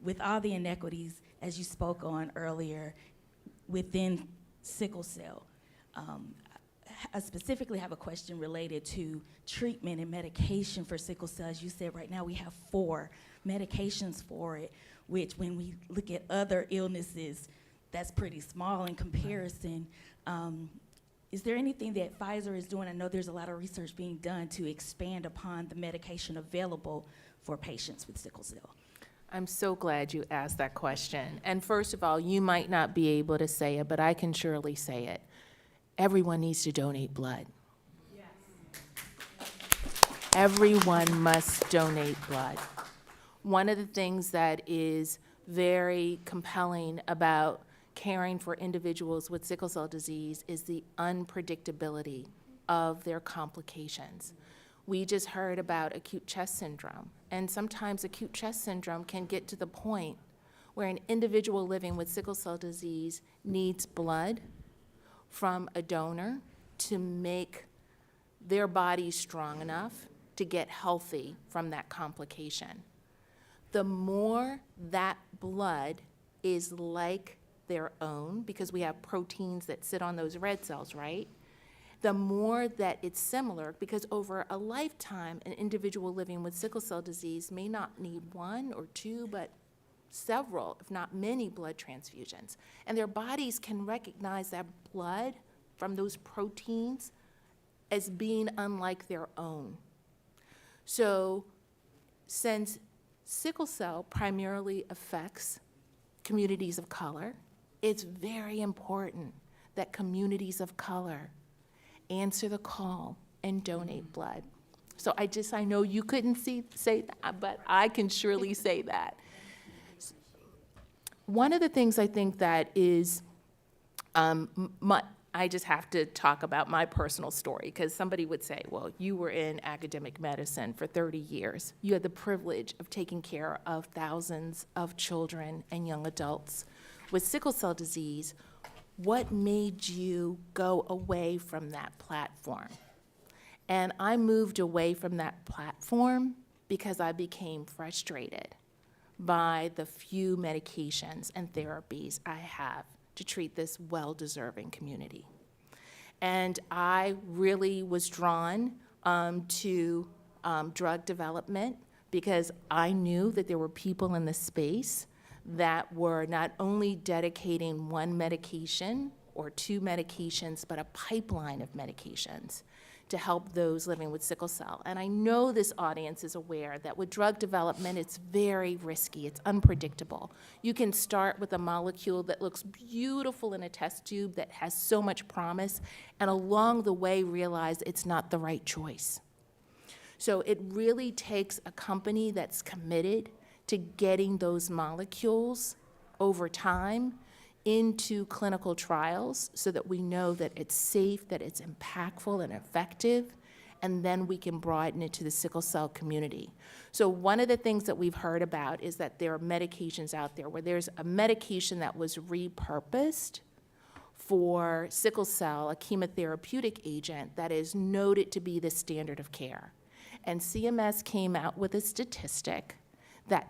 With all the inequities, as you spoke on earlier, within sickle cell, I specifically have a question related to treatment and medication for sickle cell. As you said, right now we have 4 medications for it, which when we look at other illnesses, that's pretty small in comparison. Is there anything that Pfizer is doing? I know there's a lot of research being done to expand upon the medication available for patients with sickle cell. I'm so glad you asked that question. And first of all, you might not be able to say it, but I can surely say it. Everyone needs to donate blood. Yes. Everyone must donate blood. One of the things that is very compelling about caring for individuals with sickle cell disease is the unpredictability of their complications. We just heard about acute chest syndrome, and sometimes acute chest syndrome can get to the point where an individual living with sickle cell disease needs blood from a donor to make their body strong enough to get healthy from that complication. The more that blood is like their own, because we have proteins that sit on those red cells, right? The more that it's similar, because over a lifetime, an individual living with sickle cell disease may not need 1 or 2, but several, if not many, blood transfusions. And their bodies can recognize that blood from those proteins as being unlike their own. So since sickle cell primarily affects communities of color, it's very important that communities of color answer the call and donate blood. So I know you couldn't say that, but I can surely say that. One of the things I think that is, I just have to talk about my personal story, because somebody would say, well, you were in academic medicine for 30 years. You had the privilege of taking care of thousands of children and young adults with sickle cell disease. What made you go away from that platform? And I moved away from that platform because I became frustrated by the few medications and therapies I have to treat this well-deserving community. And I really was drawn to drug development because I knew that there were people in the space that were not only dedicating 1 medication or 2 medications, but a pipeline of medications to help those living with sickle cell. And I know this audience is aware that with drug development, it's very risky, it's unpredictable. You can start with a molecule that looks beautiful in a test tube that has so much promise, and along the way realize it's not the right choice. So it really takes a company that's committed to getting those molecules over time into clinical trials so that we know that it's safe, that it's impactful and effective, and then we can broaden it to the sickle cell community. So one of the things that we've heard about is that there are medications out there where there's a medication that was repurposed for sickle cell, a chemotherapeutic agent that is noted to be the standard of care. And CMS came out with a statistic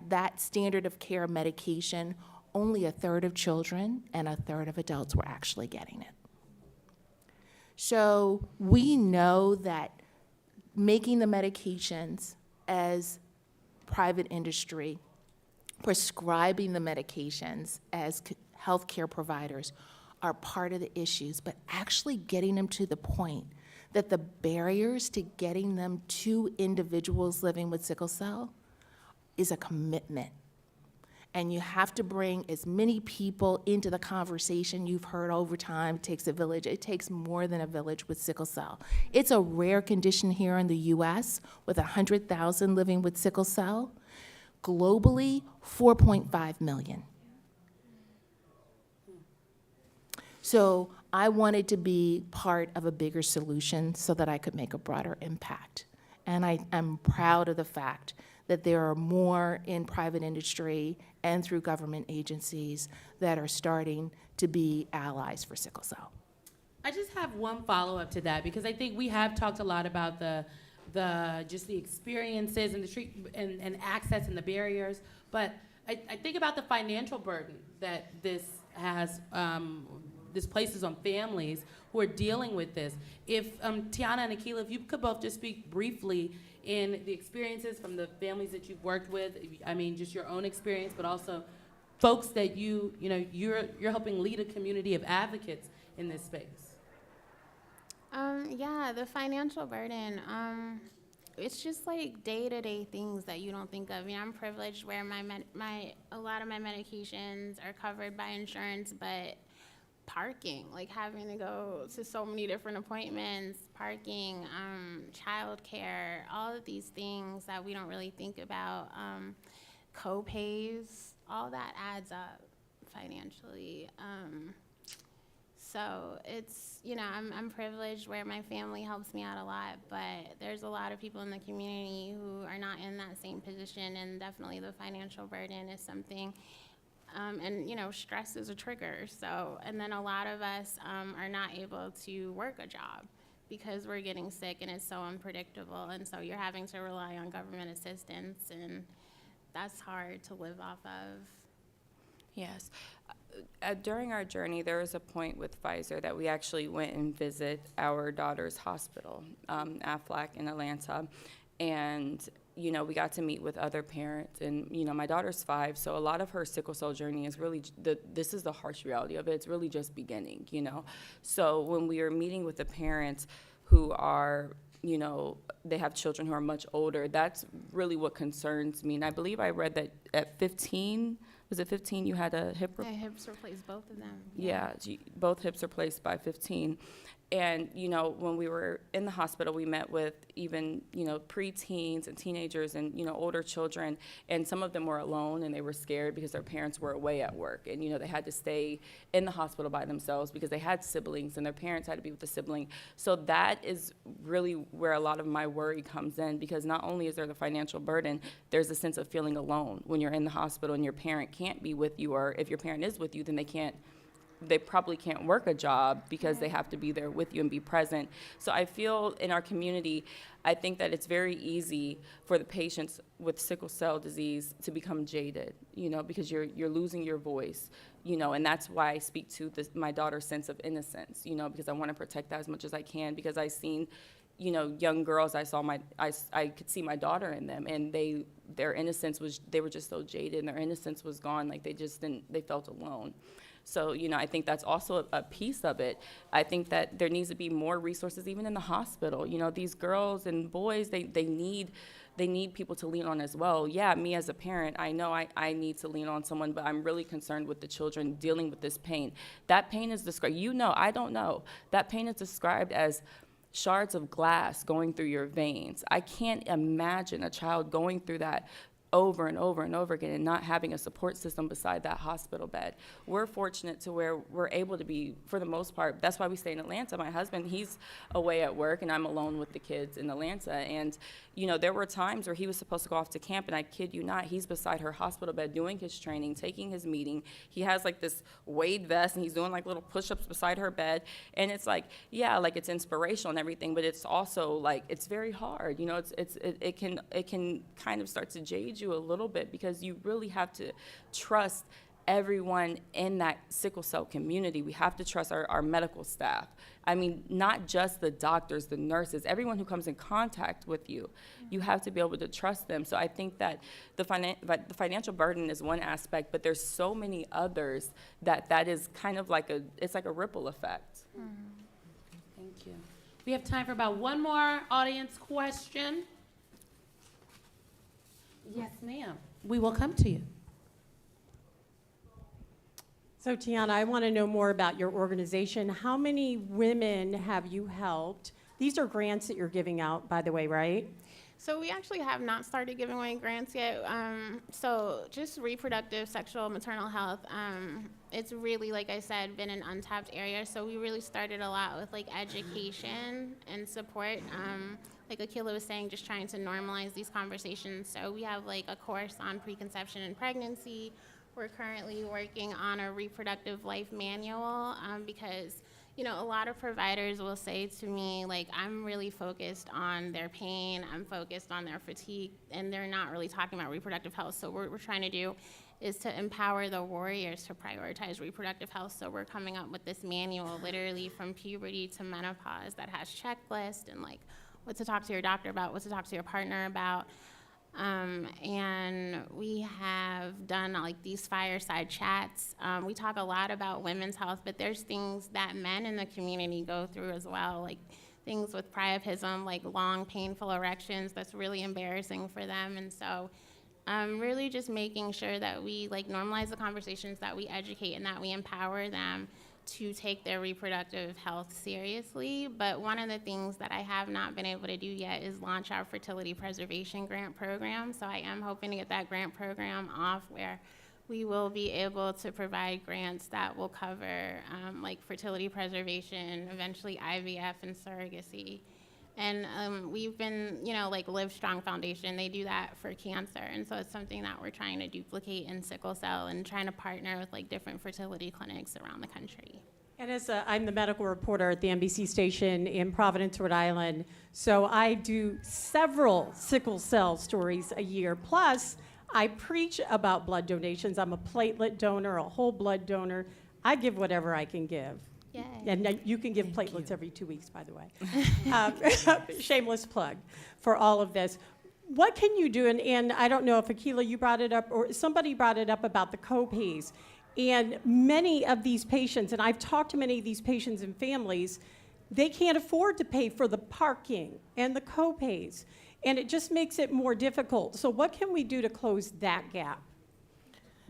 that standard of care medication, only 1/3 of children and 1/3 of adults were actually getting it. So we know that making the medications as private industry, prescribing the medications as healthcare providers are part of the issues, but actually getting them to the point that the barriers to getting them to individuals living with sickle cell is a commitment. And you have to bring as many people into the conversation. You've heard over time, it takes a village. It takes more than a village with sickle cell. It's a rare condition here in the US with 100,000 living with sickle cell. Globally, 4.5 million. So I wanted to be part of a bigger solution so that I could make a broader impact. And I'm proud of the fact that there are more in private industry and through government agencies that are starting to be allies for sickle cell. I just have one follow-up to that, because I think we have talked a lot about the experiences and the and access and the barriers, but I think about the financial burden that this has, this places on families who are dealing with this. If Tiana and Akila, if you could both just speak briefly in the experiences from the families that you've worked with, I mean, just your own experience, but also folks that you're helping lead a community of advocates in this space. Yeah, the financial burden. It's just like day-to-day things that you don't think of. You know, I'm privileged where a lot of my medications are covered by insurance, but parking, like having to go to so many different appointments, parking, childcare, all of these things that we don't really think about, co-pays, all that adds up financially. So it's, you know, I'm privileged where my family helps me out a lot, but there's a lot of people in the community who are not in that same position, and definitely the financial burden is something. And, you know, stress is a trigger. So, and then a lot of us are not able to work a job because we're getting sick and it's so unpredictable. And so you're having to rely on government assistance, and that's hard to live off of. Yes. During our journey, there was a point with Pfizer that we actually went and visit our daughter's hospital, Aflac in Atlanta. And you know, we got to meet with other parents, and, you know, my daughter's 5, so a lot of her sickle cell journey is really, this is the harsh reality of it, it's really just beginning, you know. So when we are meeting with the parents who are, you know, they have children who are much older, that's really what concerns me. And I believe I read that at 15, was it 15 you had a hip replacement? My hips replaced, both of them. Yeah, both hips replaced by 15. And, you know, when we were in the hospital, we met with even, you know, preteens and teenagers and, you know, older children. And some of them were alone and they were scared because their parents were away at work. And, you know, they had to stay in the hospital by themselves because they had siblings and their parents had to be with the sibling. So that is really where a lot of my worry comes in, because not only is there the financial burden, there's a sense of feeling alone when you're in the hospital and your parent can't be with you, or if your parent is with you, then they probably can't work a job because they have to be there with you and be present. So I feel in our community, I think that it's very easy for the patients with sickle cell disease to become jaded, you know, because you're losing your voice, you know, and that's why I speak to my daughter's sense of innocence, you know, because I want to protect that as much as I can, because I've seen, you know, young girls, I could see my daughter in them, and their innocence was, they were just so jaded, and their innocence was gone, like they felt alone. So, you know, I think that's also a piece of it. I think that there needs to be more resources even in the hospital. You know, these girls and boys, they need people to lean on as well. Yeah, me as a parent, I know I need to lean on someone, but I'm really concerned with the children dealing with this pain. That pain is described, you know, I don't know. That pain is described as shards of glass going through your veins. I can't imagine a child going through that over and over and over again and not having a support system beside that hospital bed. We're fortunate to where we're able to be, for the most part, that's why we stay in Atlanta. My husband, he's away at work and I'm alone with the kids in Atlanta. And, you know, there were times where he was supposed to go off to camp, and I kid you not, he's beside her hospital bed doing his training, taking his meeting. He has like this Wade vest and he's doing like little push-ups beside her bed. And it's like, yeah, like it's inspirational and everything, but it's also like, it's very hard. You know, it can kind of start to jade you a little bit, because you really have to trust everyone in that sickle cell community. We have to trust our medical staff. I mean, not just the doctors, the nurses, everyone who comes in contact with you. You have to be able to trust them. So I think that the financial burden is one aspect, but there's so many others that is kind of like it's like a ripple effect. Mm-hmm. Thank you. We have time for about one more audience question. Yes, ma'am. We will come to you. So Tiana, I want to know more about your organization. How many women have you helped? These are grants that you're giving out, by the way, right? So we actually have not started giving away grants yet. So just reproductive, sexual, maternal health, it's really, like I said, been an untapped area. So we really started a lot with like education and support. Like Akila was saying, just trying to normalize these conversations. So we have like a course on preconception and pregnancy. We're currently working on a reproductive life manual because you know, a lot of providers will say to me, like, I'm really focused on their pain, I'm focused on their fatigue, and they're not really talking about reproductive health. So what we're trying to do is to empower the warriors to prioritize reproductive health. So we're coming up with this manual, literally from puberty to menopause, that has checklists and like what to talk to your doctor about, what to talk to your partner about. And we have done like these fireside chats. We talk a lot about women's health, but there's things that men in the community go through as well, like things with priapism, like long, painful erections that's really embarrassing for them. And so really just making sure that we like normalize the conversations, that we educate, and that we empower them to take their reproductive health seriously. But one of the things that I have not been able to do yet is launch our fertility preservation grant program. So I am hoping to get that grant program off, where we will be able to provide grants that will cover like fertility preservation, eventually IVF and surrogacy. And we've been, you know, like Live Strong Foundation, they do that for cancer. And so it's something that we're trying to duplicate in sickle cell and trying to partner with like different fertility clinics around the country. And I'm the medical reporter at the NBC station in Providence, Rhode Island. So I do several sickle cell stories a year. Plus, I preach about blood donations. I'm a platelet donor, a whole blood donor. I give whatever I can give. Yay. And you can give platelets every 2 weeks, by the way. Shameless plug for all of this. What can you do, and I don't know if Akila, you brought it up, or somebody brought it up about the co-pays. And many of these patients, and I've talked to many of these patients and families, they can't afford to pay for the parking and the co-pays. And it just makes it more difficult. So what can we do to close that gap?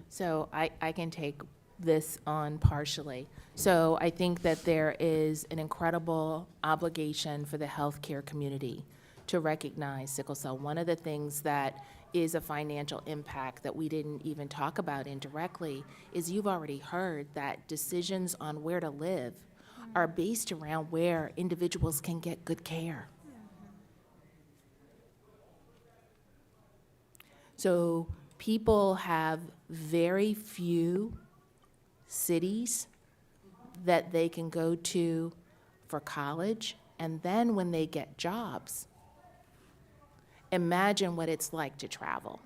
So I can take this on partially. So I think that there is an incredible obligation for the healthcare community to recognize sickle cell. One of the things that is a financial impact that we didn't even talk about indirectly is you've already heard that decisions on where to live are based around where individuals can get good care. So people have very few cities that they can go to for college, and then when they get jobs, imagine what it's like to travel.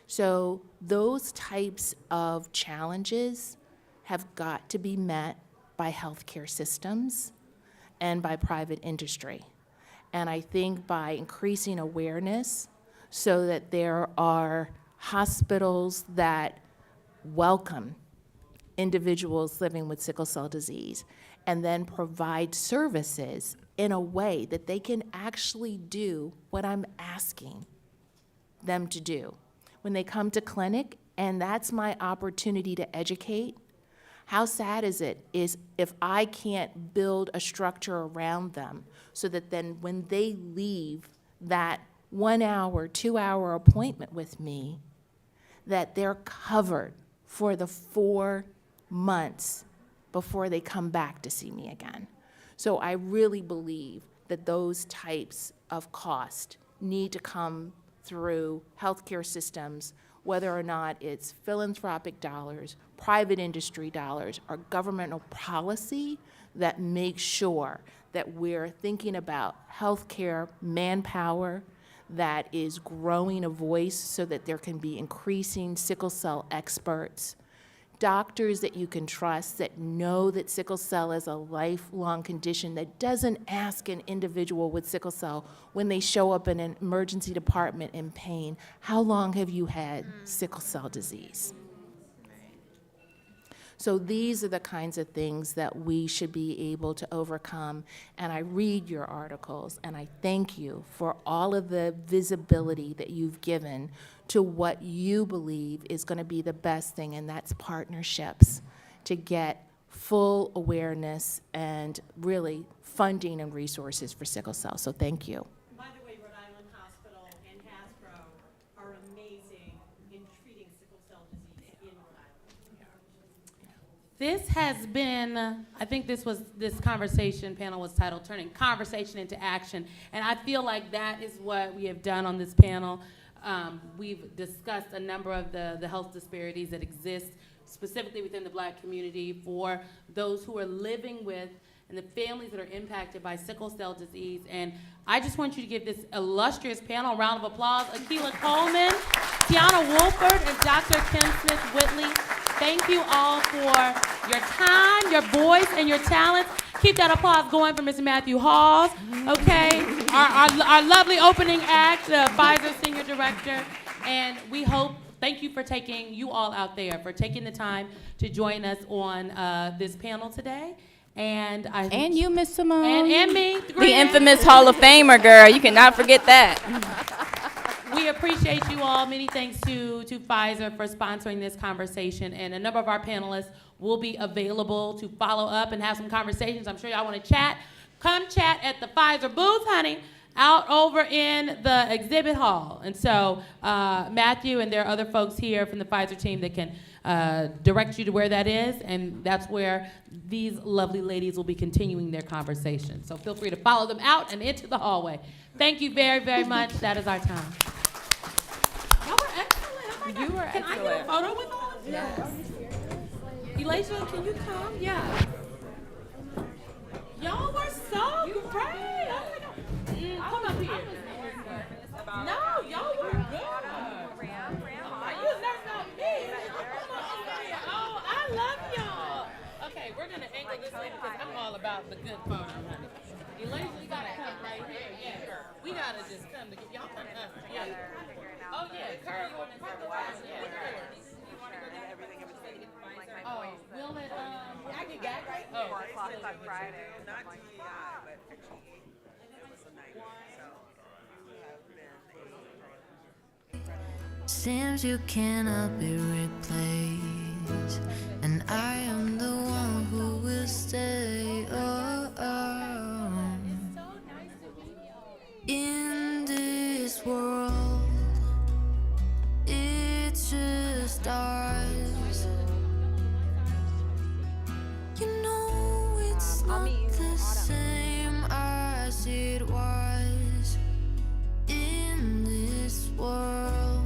So those types of challenges have got to be met by healthcare systems and by private industry. And I think by increasing awareness so that there are hospitals that welcome individuals living with sickle cell disease and then provide services in a way that they can actually do what I'm asking them to do. When they come to clinic, and that's my opportunity to educate, how sad is it if I can't build a structure around them so that then when they leave that 1 hour, 2 hour appointment with me, that they're covered for the 4 months before they come back to see me again. So I really believe that those types of cost need to come through healthcare systems, whether or not it's philanthropic dollars, private industry dollars, or governmental policy that makes sure that we're thinking about healthcare manpower that is growing a voice so that there can be increasing sickle cell experts, doctors that you can trust that know that sickle cell is a lifelong condition, that doesn't ask an individual with sickle cell when they show up in an emergency department in pain, how long have you had sickle cell disease? So these are the kinds of things that we should be able to overcome. And I read your articles, and I thank you for all of the visibility that you've given to what you believe is going to be the best thing, and that's partnerships to get full awareness and really funding and resources for sickle cell. So thank you. By the way, Rhode Island Hospital and Hasbro are amazing in treating sickle cell disease in Rhode Island. This has been, I think this conversation panel was titled Turning Conversation into Action. And I feel like that is what we have done on this panel. We've discussed a number of the health disparities that exist specifically within the Black community for those who are living with and the families that are impacted by sickle cell disease. And I just want you to give this illustrious panel a round of applause. Akilah Coleman, Tiana Wolford, and Dr. Kim Smith-Whitley. Thank you all for your time, your voice, and your talents. Keep that applause going for Mr. Matthew Halls, okay? Our lovely opening act, the Pfizer Senior Director. And we hope, thank you for taking, you all out there, for taking the time to join us on this panel today. And you, Miss Simone. And me. The infamous Hall of Famer, girl. You cannot forget that. We appreciate you all. Many thanks to Pfizer for sponsoring this conversation. And a number of our panelists will be available to follow up and have some conversations. I'm sure y'all want to chat. Come chat at the Pfizer booth, honey, out over in the exhibit hall. And so Matthew and there are other folks here from the Pfizer team that can direct you to where that is. And that's where these lovely ladies will be continuing their conversation. So feel free to follow them out and into the hallway. Thank you very, very much. That is our time. Y'all were excellent. Oh my God. You were Can I get a photo with all of you? Yes. Elijah, can you come? Yeah. Y'all were so great. Oh my God. Come up here. No, y'all were good. Oh, you never know me. Oh, I love y'all. Okay, we're going to angle this way because I'm all about the good photo, honey. Elijah, you got to come right here. Yeah. We got to just come together. Y'all come up. Yeah. Oh, yeah. Curl your around. Yeah. Oh, we'll let, I can get right here. 4 o'clock on Friday. Not DEI, but actually, it was a nightmare. So, you have been Seems you cannot be replaced, and I am the one who will stay. In this world, it's just ours. You know it's not the same as it was. In this world,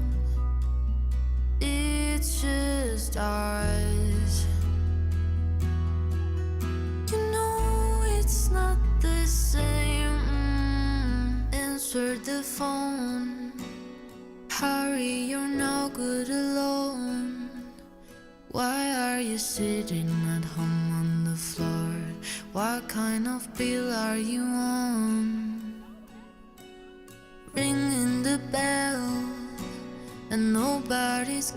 it's just ours. You know it's not the same. Answer the phone. Hurry, you're no good alone. Why are you sitting at home on the floor? What kind of bill are you on? Ringing the bell and nobody's